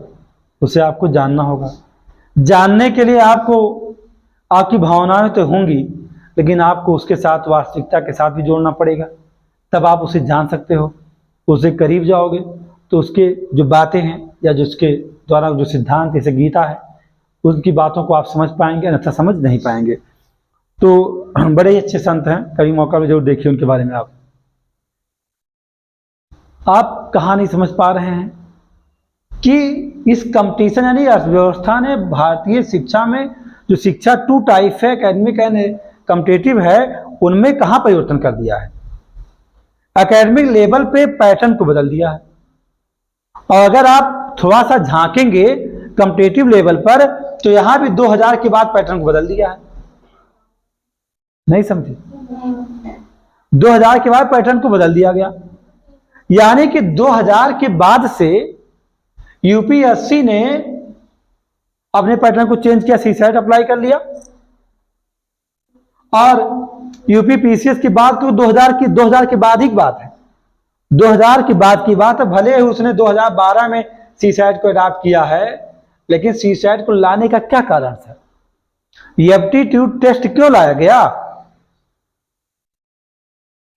उसे आपको जानना होगा। जानने के लिए आपको, आपकी भावनाएं तो होंगी, लेकिन आपको उसके साथ वास्तविकता के साथ भी जोड़ना पड़ेगा, तब आप उसे जान सकते हो। उससे करीब जाओगे तो उसके जो बातें हैं, या जो उसके द्वारा जो सिद्धांत जैसे गीता है, उनकी बातों को आप समझ पाएंगे, अन्यथा समझ नहीं पाएंगे। तो बड़े ही अच्छे संत हैं, कभी मौका में जरूर देखिए उनके बारे में। आप कहाँ नहीं समझ पा रहे हैं कि इस कंपटीशन यानी अर्थव्यवस्था ने भारतीय शिक्षा में, जो शिक्षा टू टाइप है, एकेडमिक एंड कॉम्पिटिटिव है, उनमें कहाँ परिवर्तन कर दिया है। एकेडमिक लेवल पे पैटर्न को बदल दिया है, और अगर आप थोड़ा सा झांकेंगे कॉम्पिटिटिव लेवल पर, तो यहां भी 2000 के बाद पैटर्न को बदल दिया है। नहीं समझे? 2000 के बाद पैटर्न को बदल दिया गया, यानी कि 2000 के बाद से यूपीएससी ने अपने पैटर्न को चेंज किया, सीसेट अप्लाई कर लिया, और यूपीपीसीएस की बात को 2000 के बाद ही बात है, 2000 के बाद की बात है। भले ही उसने 2012 में सीसेट को अडॉप्ट किया है, लेकिन सीसेट को लाने का क्या कारण था? एप्टीट्यूड टेस्ट क्यों लाया गया?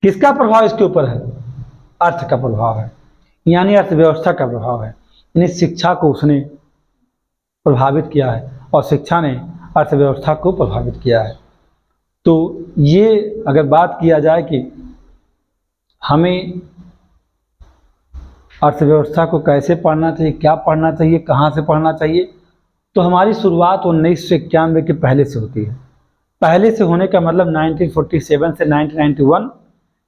किसका प्रभाव इसके ऊपर है? अर्थ का प्रभाव है, यानी अर्थव्यवस्था का प्रभाव है। यानी शिक्षा को उसने प्रभावित किया है, और शिक्षा ने अर्थव्यवस्था को प्रभावित किया है। तो ये अगर बात किया जाए कि हमें अर्थव्यवस्था को कैसे पढ़ना चाहिए, क्या पढ़ना चाहिए, कहाँ से पढ़ना चाहिए, तो हमारी शुरुआत 1991 के पहले से होती है। पहले से होने का मतलब 1947 से 1991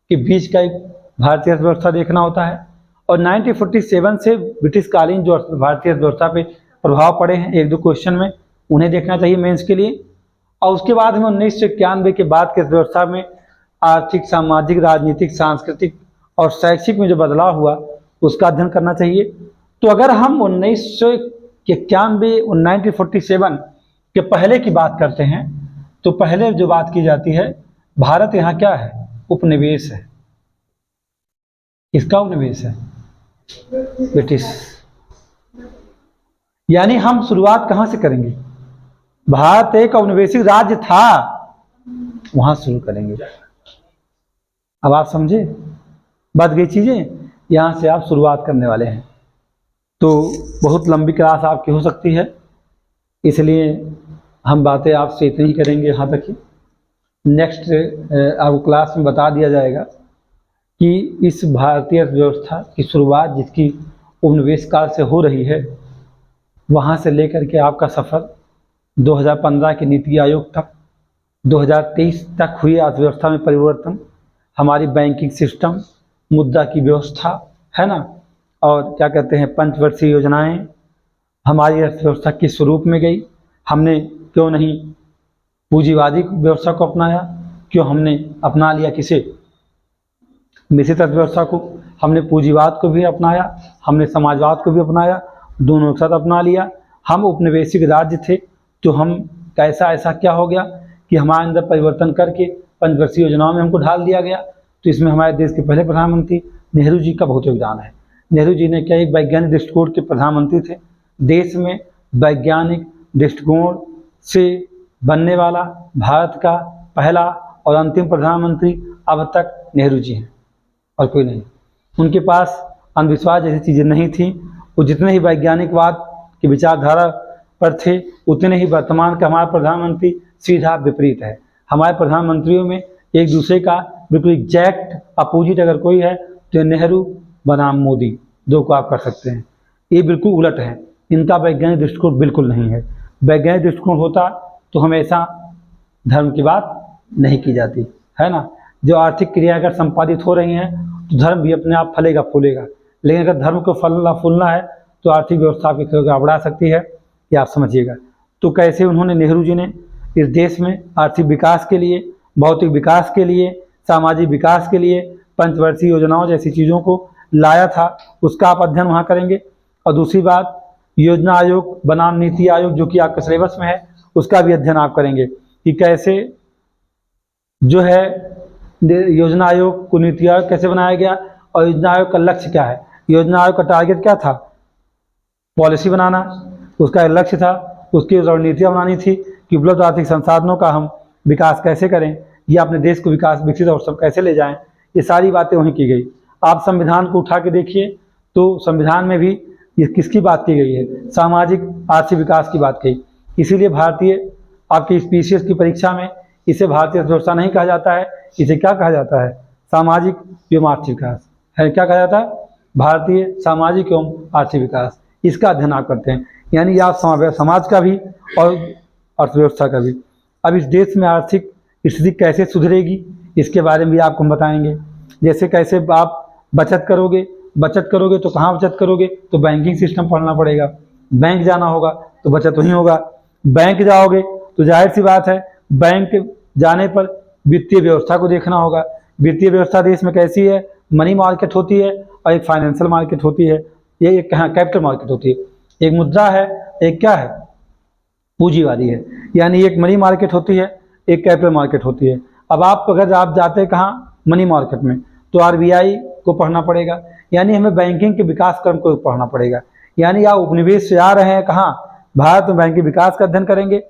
के बीच का एक भारतीय अर्थव्यवस्था देखना होता है, और 1947 से ब्रिटिशकालीन जो भारतीय अर्थव्यवस्था पे प्रभाव पड़े हैं एक दो क्वेश्चन में, उन्हें देखना चाहिए मेंस के लिए। और उसके बाद हमें 1991 के बाद की अर्थव्यवस्था में आर्थिक, सामाजिक, राजनीतिक, सांस्कृतिक और शैक्षिक में जो बदलाव हुआ उसका अध्ययन करना चाहिए। तो अगर हम 1947 के पहले की बात करते हैं, तो पहले जो बात की जाती है, भारत यहाँ क्या है? उपनिवेश है। किसका उपनिवेश है? ब्रिटिश। यानी हम शुरुआत कहां से करेंगे? भारत एक औपनिवेशिक राज्य था, वहां शुरू करेंगे। अब आप समझे, बच गई चीजें, यहां से आप शुरुआत करने वाले हैं। तो बहुत लंबी क्लास आपकी हो सकती है, इसलिए हम बातें आपसे इतनी ही करेंगे यहाँ तक ही। नेक्स्ट आपको क्लास में बता दिया जाएगा कि इस भारतीय अर्थव्यवस्था की शुरुआत जिसकी उपनिवेश काल से हो रही है, वहाँ से लेकर के आपका सफ़र 2015 के नीति आयोग तक, 2023 तक हुई अर्थव्यवस्था में परिवर्तन, हमारी बैंकिंग सिस्टम, मुद्रा की व्यवस्था है ना, और क्या कहते हैं पंचवर्षीय योजनाएं हमारी अर्थव्यवस्था किस स्वरूप में गई, हमने क्यों नहीं पूंजीवादी व्यवस्था को अपनाया, क्यों हमने अपना लिया किसे, मिश्रित अर्थव्यवस्था को, हमने पूंजीवाद को भी अपनाया, हमने समाजवाद को भी अपनाया, दोनों के साथ अपना लिया। हम उपनिवेशिक राज्य थे, तो हम कैसा ऐसा क्या हो गया कि हमारे अंदर परिवर्तन करके पंचवर्षीय योजनाओं में हमको ढाल दिया गया। तो इसमें हमारे देश के पहले प्रधानमंत्री नेहरू जी का बहुत योगदान है। नेहरू जी ने क्या एक वैज्ञानिक दृष्टिकोण के प्रधानमंत्री थे। देश में वैज्ञानिक दृष्टिकोण से बनने वाला भारत का पहला और अंतिम प्रधानमंत्री अब तक नेहरू जी हैं, और कोई नहीं। उनके पास अंधविश्वास जैसी चीज़ें नहीं थी। वो जितने ही वैज्ञानिकवाद की विचारधारा पर थे, उतने ही वर्तमान का हमारा प्रधानमंत्री सीधा विपरीत है। हमारे प्रधानमंत्रियों में एक दूसरे का बिल्कुल एग्जैक्ट अपोजिट अगर कोई है तो नेहरू बनाम मोदी, दो को आप कर सकते हैं। ये बिल्कुल उलट है, इनका वैज्ञानिक दृष्टिकोण बिल्कुल नहीं है। वैज्ञानिक दृष्टिकोण होता तो हमेशा धर्म की बात नहीं की जाती है ना। जो आर्थिक क्रिया अगर संपादित हो रही हैं तो धर्म भी अपने आप फलेगा फूलेगा, लेकिन अगर धर्म को फलना फूलना है तो आर्थिक व्यवस्था आपकी गड़बड़ा सकती है, ये आप समझिएगा। तो कैसे उन्होंने, नेहरू जी ने इस देश में आर्थिक विकास के लिए, भौतिक विकास के लिए, सामाजिक विकास के लिए पंचवर्षीय योजनाओं जैसी चीज़ों को लाया था, उसका आप अध्ययन वहाँ करेंगे। और दूसरी बात, योजना आयोग बनाम नीति आयोग जो कि आपके सिलेबस में है, उसका भी अध्ययन आप करेंगे कि कैसे जो है योजना आयोग को नीति आयोग कैसे बनाया गया, और योजना आयोग का लक्ष्य क्या है। योजना आयोग का टारगेट क्या था? पॉलिसी बनाना, उसका एक लक्ष्य था, उसकी रणनीतियाँ बनानी थी कि उपलब्ध आर्थिक संसाधनों का हम विकास कैसे करें, या अपने देश को विकास विकसित और सब कैसे ले जाएं। ये सारी बातें वहीं की गई। आप संविधान को उठा के देखिए तो संविधान में भी ये किसकी बात की गई है? सामाजिक आर्थिक विकास की बात कही। इसीलिए भारतीय आपकी स्पीशीज की परीक्षा में इसे भारतीय अर्थव्यवस्था नहीं कहा जाता है, इसे क्या कहा जाता है? सामाजिक एवं आर्थिक विकास है। क्या कहा जाता है? भारतीय सामाजिक एवं आर्थिक विकास। इसका अध्ययन आप करते हैं, यानी आप समाज का भी और अर्थव्यवस्था का भी। अब इस देश में आर्थिक स्थिति कैसे सुधरेगी, इसके बारे में भी आपको हम बताएंगे। जैसे कैसे आप बचत करोगे तो कहाँ बचत करोगे? तो बैंकिंग सिस्टम पढ़ना पड़ेगा, बैंक जाना होगा तो बचत वहीं होगा। बैंक जाओगे तो जाहिर सी बात है, बैंक जाने पर वित्तीय व्यवस्था को देखना होगा। वित्तीय व्यवस्था देश में कैसी है? मनी मार्केट होती है और एक फाइनेंशियल मार्केट होती है, ये एक कैपिटल मार्केट होती है। एक मुद्रा है, एक क्या है? पूंजीवादी है। यानी एक मनी मार्केट होती है, एक कैपिटल मार्केट होती है। अब अगर आप जाते हैं कहाँ? मनी मार्केट में, तो आरबीआई को पढ़ना पड़ेगा, यानी हमें बैंकिंग के विकास क्रम को पढ़ना पड़ेगा। यानी आप उपनिवेश से आ रहे हैं कहाँ? भारत में बैंकिंग विकास का अध्ययन करेंगे,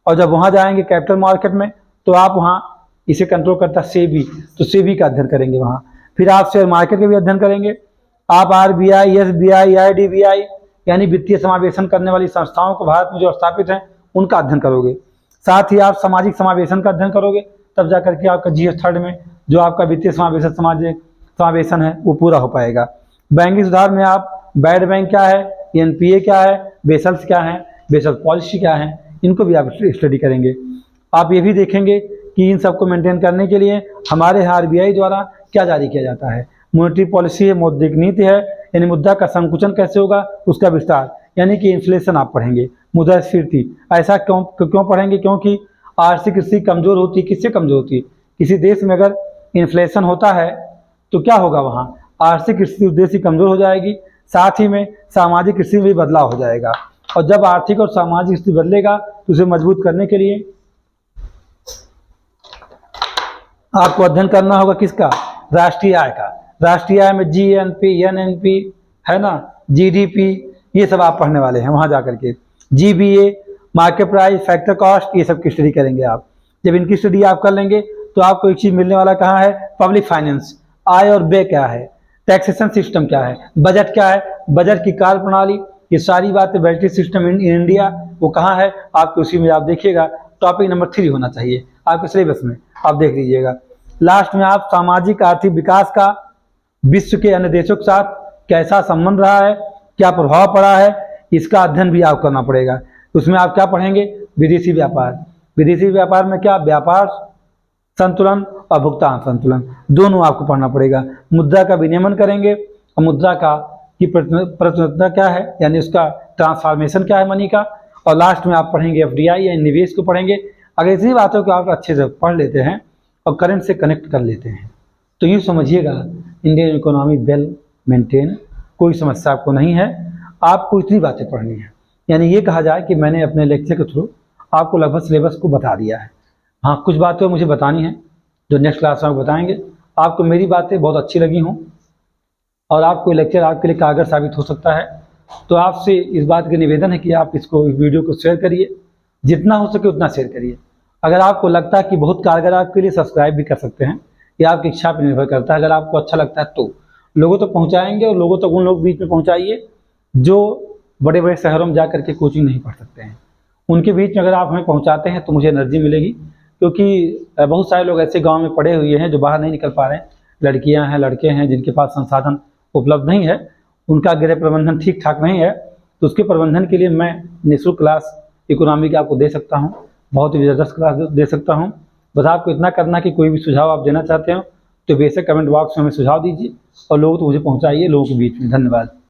और जब वहाँ जाएंगे कैपिटल मार्केट में तो आप वहाँ इसे कंट्रोल करता सेबी, तो सेबी का अध्ययन करेंगे वहाँ। फिर आप शेयर मार्केट का भी अध्ययन करेंगे। आप आरबीआई, एसबीआई, आईडीबीआई यानी वित्तीय समावेशन करने वाली संस्थाओं को भारत में जो स्थापित हैं उनका अध्ययन करोगे। साथ ही आप सामाजिक समावेशन का अध्ययन करोगे, तब जाकर के आपका जीएस थर्ड में जो आपका वित्तीय समावेशन है वो पूरा हो पाएगा। बैंकिंग सुधार में आप बैड बैंक क्या है, एनपीए क्या है, बेसल्स क्या है, बेसल पॉलिसी क्या है, इनको भी आप स्टडी करेंगे। आप ये भी देखेंगे कि इन सबको मेंटेन करने के लिए हमारे यहाँ आरबीआई द्वारा क्या जारी किया जाता है। मॉनेटरी पॉलिसी है, मौद्रिक नीति है, यानी मुद्रा का संकुचन कैसे होगा उसका विस्तार, यानी कि इन्फ्लेशन आप पढ़ेंगे। मुद्रास्फीति ऐसा क्यों पढ़ेंगे? क्योंकि आर्थिक स्थिति कमजोर होती है। किससे कमजोर होती है? किसी देश में अगर इन्फ्लेशन होता है तो क्या होगा? वहाँ आर्थिक स्थिति उस देश की कमजोर हो जाएगी, साथ ही में सामाजिक स्थिति में भी बदलाव हो जाएगा। और जब आर्थिक और सामाजिक स्थिति बदलेगा तो उसे मजबूत करने के लिए आपको अध्ययन करना होगा किसका? राष्ट्रीय आय का। राष्ट्रीय आय में जीएनपी, एनएनपी है ना, जीडीपी, ये सब आप पढ़ने वाले हैं वहां जाकर के। GBA, market price, factor cost, ये सब की स्टडी करेंगे आप। जब इनकी स्टडी आप कर लेंगे तो आपको एक चीज मिलने वाला कहाँ है? पब्लिक फाइनेंस, आय और व्यय क्या है, टैक्सेशन सिस्टम क्या है, बजट क्या है, बजट की कार्य प्रणाली, ये सारी बातें, बैटरी सिस्टम इन इंडिया वो कहाँ है आपको उसी में आप देखिएगा। टॉपिक नंबर 3 होना चाहिए आपके सिलेबस में, आप देख लीजिएगा। लास्ट में आप सामाजिक आर्थिक विकास का विश्व के अन्य देशों के साथ कैसा संबंध रहा है, क्या प्रभाव पड़ा है, इसका अध्ययन भी आप करना पड़ेगा। उसमें आप क्या पढ़ेंगे? विदेशी व्यापार। विदेशी व्यापार में क्या? व्यापार संतुलन और भुगतान संतुलन, दोनों आपको पढ़ना पड़ेगा। मुद्रा का विनियमन करेंगे और मुद्रा का की प्रचलितता क्या है, यानी उसका ट्रांसफॉर्मेशन क्या है मनी का। और लास्ट में आप पढ़ेंगे एफडीआई या निवेश को पढ़ेंगे। अगर इसी बातों को आप अच्छे से पढ़ लेते हैं और करंट से कनेक्ट कर लेते हैं तो यूँ समझिएगा इंडियन इकोनॉमी वेल मेंटेन, कोई समस्या आपको नहीं है। आपको इतनी बातें पढ़नी है, यानी ये कहा जाए कि मैंने अपने लेक्चर के थ्रू आपको लगभग सिलेबस को बता दिया है। हाँ, कुछ बातें मुझे बतानी है जो नेक्स्ट क्लास में बताएंगे। आपको मेरी बातें बहुत अच्छी लगी हों और आपको लेक्चर आपके लिए कारगर साबित हो सकता है, तो आपसे इस बात का निवेदन है कि आप इसको, इस वीडियो को शेयर करिए, जितना हो सके उतना शेयर करिए। अगर आपको लगता है कि बहुत कारगर आपके लिए, सब्सक्राइब भी कर सकते हैं, ये आपकी इच्छा पर निर्भर करता है। अगर आपको अच्छा लगता है तो लोगों तक पहुँचाएंगे, और लोगों तक उन लोग बीच में पहुँचाइए जो बड़े बड़े शहरों में जा करके कोचिंग नहीं पढ़ सकते हैं। उनके बीच में अगर आप हमें पहुँचाते हैं तो मुझे एनर्जी मिलेगी, क्योंकि बहुत सारे लोग ऐसे गाँव में पड़े हुए हैं जो बाहर नहीं निकल पा रहे हैं। लड़कियाँ हैं, लड़के हैं जिनके पास संसाधन उपलब्ध नहीं है, उनका गृह प्रबंधन ठीक ठाक नहीं है, तो उसके प्रबंधन के लिए मैं निःशुल्क क्लास इकोनॉमी की आपको दे सकता हूँ, बहुत ही ज़बरदस्त क्लास दे सकता हूँ। बस आपको इतना करना कि कोई भी सुझाव आप देना चाहते हो तो बेशक कमेंट बॉक्स में हमें सुझाव दीजिए और लोगों तो मुझे पहुँचाइए लोगों के बीच में। धन्यवाद।